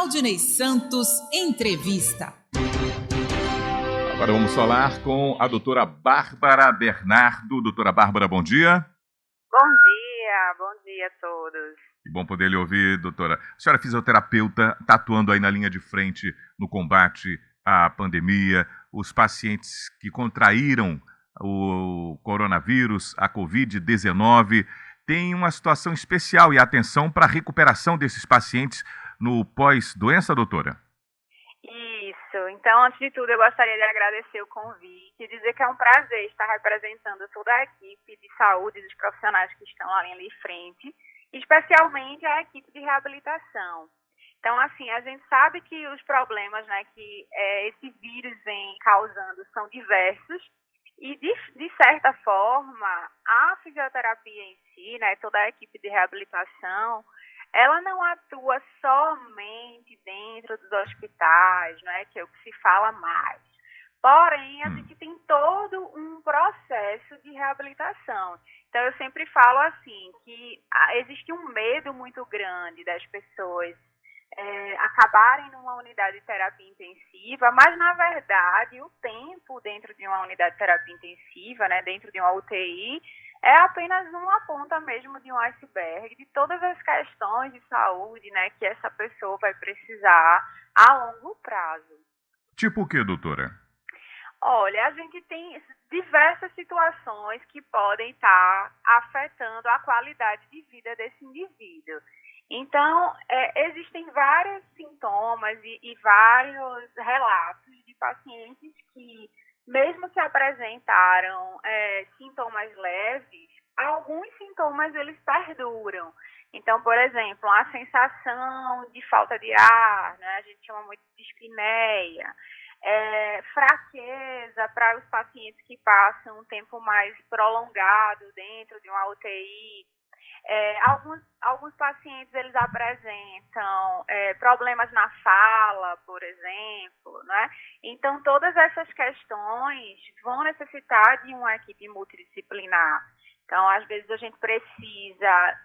Valdinei Santos Entrevista. Agora vamos falar com a doutora Bárbara Bernardo. Doutora Bárbara, bom dia. Bom dia a todos. Que bom poder lhe ouvir, doutora. A senhora é fisioterapeuta, está atuando aí na linha de frente no combate à pandemia, os pacientes que contraíram o coronavírus, a Covid-19, tem uma situação especial e atenção para a recuperação desses pacientes no pós-doença, doutora? Isso. Então, antes de tudo, eu gostaria de agradecer o convite e dizer que é um prazer estar representando toda a equipe de saúde dos profissionais que estão ali em frente, especialmente a equipe de reabilitação. Então, assim, a gente sabe que os problemas, né, que esse vírus vem causando são diversos e, de certa forma, a fisioterapia em si, né, toda a equipe de reabilitação, ela não atua somente dentro dos hospitais, né, que é o que se fala mais. Porém, a gente tem todo um processo de reabilitação. Então, eu sempre falo assim, que existe um medo muito grande das pessoas acabarem numa unidade de terapia intensiva, mas, na verdade, o tempo dentro de uma unidade de terapia intensiva, né, dentro de uma UTI, é apenas uma ponta mesmo de um iceberg, de todas as questões de saúde, né, que essa pessoa vai precisar a longo prazo. Tipo o que, doutora? Olha, a gente tem diversas situações que podem estar afetando a qualidade de vida desse indivíduo. Então, existem vários sintomas e vários relatos de pacientes que, mesmo que apresentaram sintomas leves, alguns sintomas eles perduram. Então, por exemplo, a sensação de falta de ar, né, a gente chama muito de dispneia, fraqueza para os pacientes que passam um tempo mais prolongado dentro de uma UTI. Alguns pacientes eles apresentam problemas na fala, por exemplo, né? Então, todas essas questões vão necessitar de uma equipe multidisciplinar. Então, às vezes, a gente precisa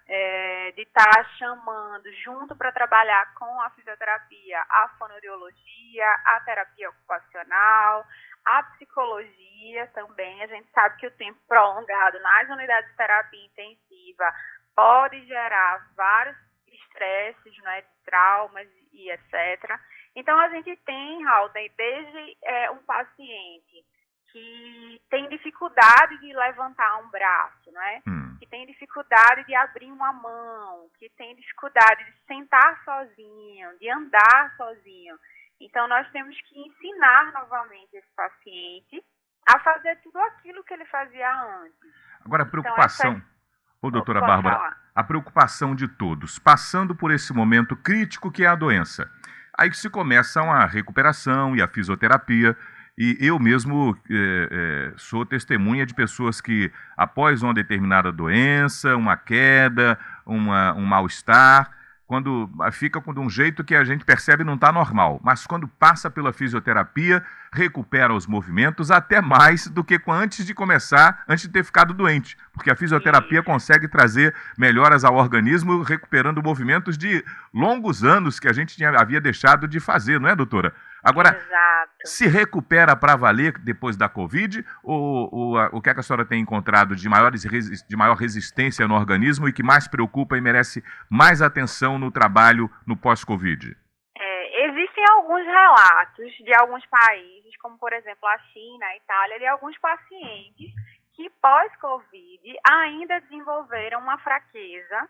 de estar chamando junto para trabalhar com a fisioterapia, a fonoaudiologia, a terapia ocupacional, a psicologia também. A gente sabe que o tempo prolongado nas unidades de terapia intensiva pode gerar vários estresses, né, de traumas e etc. Então, a gente tem, Raul, desde um paciente que tem dificuldade de levantar um braço, né? Que tem dificuldade de abrir uma mão, que tem dificuldade de sentar sozinho, de andar sozinho. Então, nós temos que ensinar novamente esse paciente a fazer tudo aquilo que ele fazia antes. Agora, a preocupação, doutora Bárbara, a preocupação de todos, passando por esse momento crítico que é a doença. Aí que se começa a recuperação e a fisioterapia. E eu mesmo sou testemunha de pessoas que, após uma determinada doença, uma queda, um mal-estar, quando fica de um jeito que a gente percebe não está normal, mas quando passa pela fisioterapia, recupera os movimentos até mais do que antes de começar, antes de ter ficado doente, porque a fisioterapia consegue trazer melhoras ao organismo, recuperando movimentos de longos anos que a gente havia deixado de fazer, não é, doutora? Agora, exato. Se recupera para valer depois da Covid, ou o que é que a senhora tem encontrado de maior resistência no organismo e que mais preocupa e merece mais atenção no trabalho no pós-Covid? Existem alguns relatos de alguns países, como por exemplo a China, a Itália, de alguns pacientes que pós-Covid ainda desenvolveram uma fraqueza,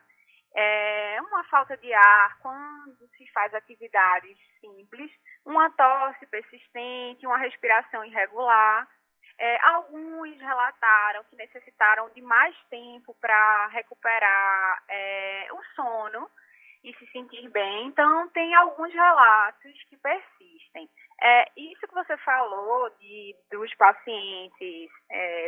uma falta de ar quando se faz atividades simples, uma tosse persistente, uma respiração irregular. Alguns relataram que necessitaram de mais tempo para recuperar o sono e se sentir bem. Então, tem alguns relatos que persistem. Isso que você falou dos pacientes,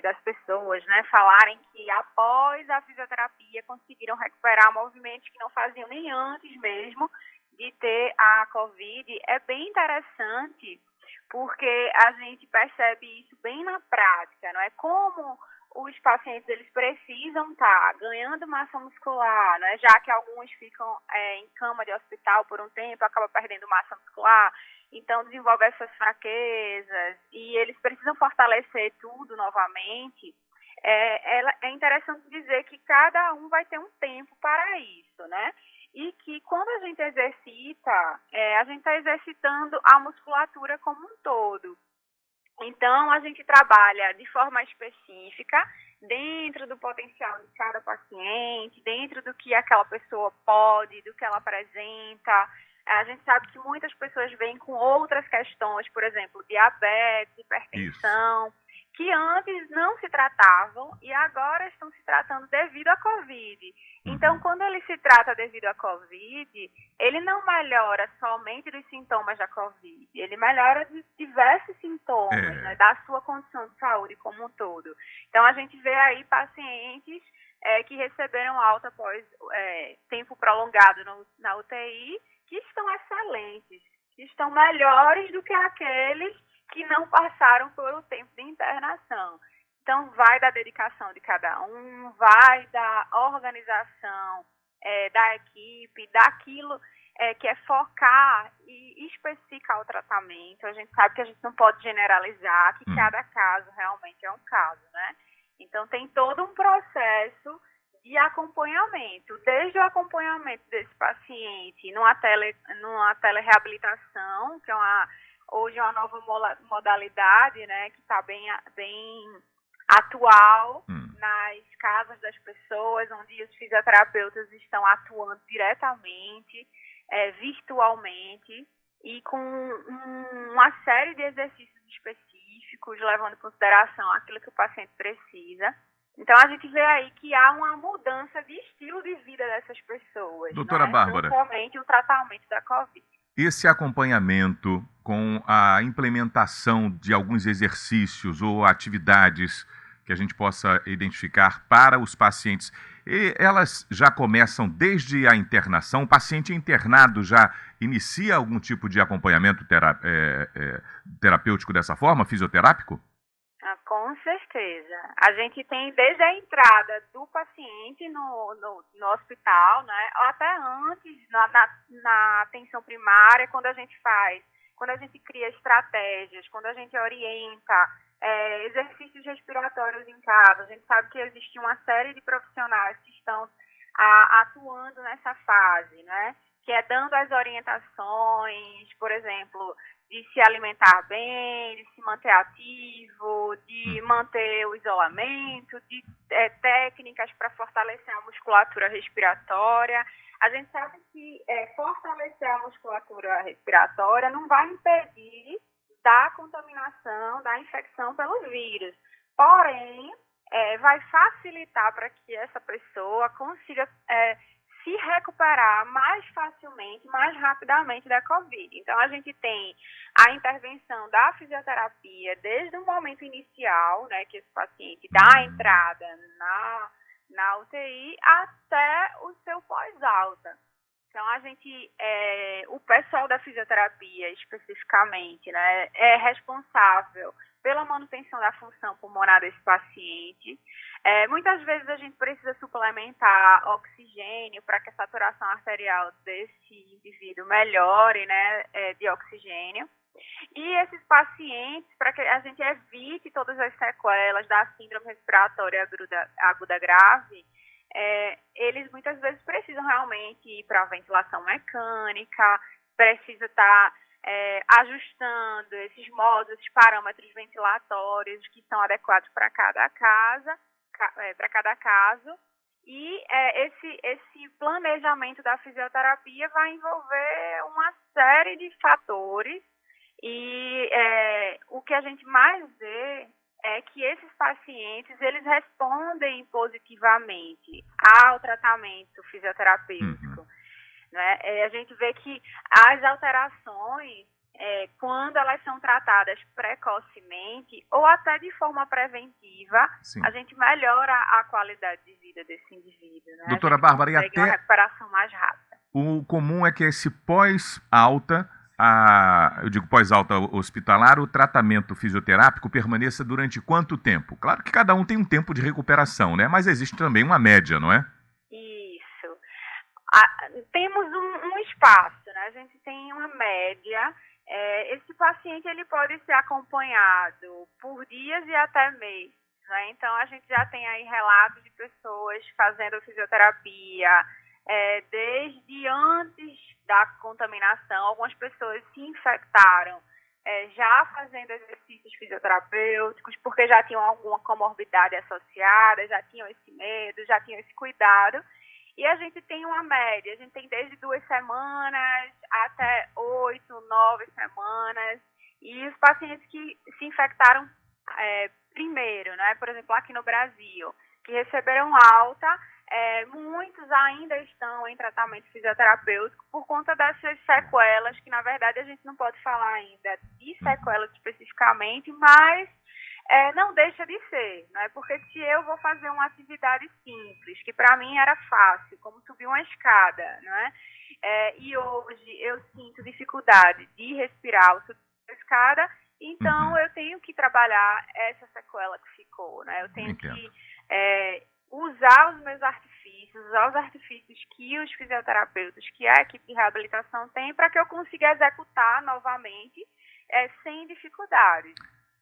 das pessoas, né, falarem que após a fisioterapia conseguiram recuperar movimentos que não faziam nem antes mesmo de ter a Covid, é bem interessante, porque a gente percebe isso bem na prática, não é? Como os pacientes eles precisam estar ganhando massa muscular, né? Já que alguns ficam em cama de hospital por um tempo, acabam perdendo massa muscular, então desenvolve essas fraquezas e eles precisam fortalecer tudo novamente. É interessante dizer que cada um vai ter um tempo para isso, né? E que quando a gente exercita, a gente está exercitando a musculatura como um todo. Então, a gente trabalha de forma específica, dentro do potencial de cada paciente, dentro do que aquela pessoa pode, do que ela apresenta. A gente sabe que muitas pessoas vêm com outras questões, por exemplo, diabetes, hipertensão, que antes não se tratavam e agora estão se tratando devido à Covid. Então, quando ele se trata devido à Covid, ele não melhora somente dos sintomas da Covid, ele melhora de diversos sintomas, né, da sua condição de saúde como um todo. Então, a gente vê aí pacientes que receberam alta após tempo prolongado na UTI, que estão excelentes, que estão melhores do que aqueles que não passaram por o tempo de internação. Então, vai da dedicação de cada um, vai da organização da equipe, daquilo que é focar e especificar o tratamento. A gente sabe que a gente não pode generalizar, que cada caso realmente é um caso, né? Então, tem todo um processo de acompanhamento, desde o acompanhamento desse paciente numa telereabilitação, que hoje é uma nova modalidade, né, que está bem atual nas casas das pessoas, onde os fisioterapeutas estão atuando diretamente, virtualmente, e com uma série de exercícios específicos, levando em consideração aquilo que o paciente precisa. Então, a gente vê aí que há uma mudança de estilo de vida dessas pessoas. Doutora Bárbara, não somente o tratamento da Covid. Esse acompanhamento com a implementação de alguns exercícios ou atividades que a gente possa identificar para os pacientes, elas já começam desde a internação? O paciente internado já inicia algum tipo de acompanhamento terapêutico dessa forma, fisioterápico? Com certeza. A gente tem desde a entrada do paciente no hospital, né, até antes, na atenção primária, quando a gente cria estratégias, quando a gente orienta exercícios respiratórios em casa. A gente sabe que existe uma série de profissionais que estão atuando nessa fase, né, que é dando as orientações, por exemplo, de se alimentar bem, de se manter ativo, de manter o isolamento, de técnicas para fortalecer a musculatura respiratória. A gente sabe que fortalecer a musculatura respiratória não vai impedir da contaminação, da infecção pelos vírus. Porém, vai facilitar para que essa pessoa consiga se recuperar mais facilmente, mais rapidamente da Covid. Então, a gente tem a intervenção da fisioterapia desde o momento inicial, né, que esse paciente dá a entrada na UTI, até o seu pós-alta. Então, o pessoal da fisioterapia, especificamente, né, é responsável pela manutenção da função pulmonar desse paciente. Muitas vezes a gente precisa suplementar oxigênio para que a saturação arterial desse indivíduo melhore, né, de oxigênio. E esses pacientes, para que a gente evite todas as sequelas da síndrome respiratória aguda grave, eles muitas vezes precisam realmente ir para a ventilação mecânica, precisa estar ajustando esses modos, esses parâmetros ventilatórios que são adequados para cada caso. E esse planejamento da fisioterapia vai envolver uma série de fatores e o que a gente mais vê é que esses pacientes, eles respondem positivamente ao tratamento fisioterapêutico. Né? A gente vê que as alterações, quando elas são tratadas precocemente ou até de forma preventiva, sim, a gente melhora a qualidade de vida desse indivíduo. Né? Doutora Bárbara, e até uma recuperação mais rápida. O comum é que esse pós-alta eu digo pós-alta hospitalar, o tratamento fisioterápico permaneça durante quanto tempo? Claro que cada um tem um tempo de recuperação, né? Mas existe também uma média, não é? Isso. Temos um espaço, né? A gente tem uma média. Esse paciente ele pode ser acompanhado por dias e até meses, né? Então, a gente já tem aí relatos de pessoas fazendo fisioterapia desde antes da contaminação. Algumas pessoas se infectaram já fazendo exercícios fisioterapêuticos, porque já tinham alguma comorbidade associada, já tinham esse medo, já tinham esse cuidado. E a gente tem uma média, a gente tem desde 2 semanas até 8, 9 semanas. E os pacientes que se infectaram primeiro, né, por exemplo, aqui no Brasil, que receberam alta, muitos ainda estão em tratamento fisioterapêutico por conta dessas sequelas, que na verdade a gente não pode falar ainda de sequelas especificamente, mas não deixa de ser, né? Porque se eu vou fazer uma atividade simples, que para mim era fácil, como subir uma escada, né? E hoje eu sinto dificuldade de respirar ao subir a escada, então eu tenho que trabalhar essa sequela que ficou, né? Eu tenho que usar os meus artifícios, usar os artifícios que os fisioterapeutas, que a equipe de reabilitação tem, para que eu consiga executar novamente sem dificuldades.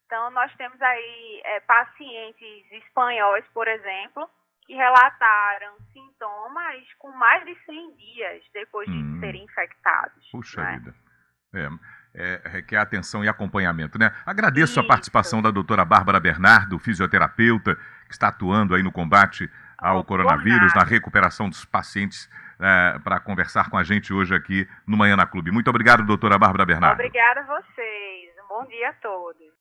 Então, nós temos aí pacientes espanhóis, por exemplo, que relataram sintomas com mais de 100 dias depois de serem infectados. Puxa né? vida. Requer atenção e acompanhamento, né? Agradeço a participação da doutora Bárbara Bernardo, fisioterapeuta, que está atuando aí no combate ao coronavírus, na recuperação dos pacientes, para conversar com a gente hoje aqui no Manhã na Clube. Muito obrigado, doutora Bárbara Bernardo. Obrigada a vocês. Um bom dia a todos.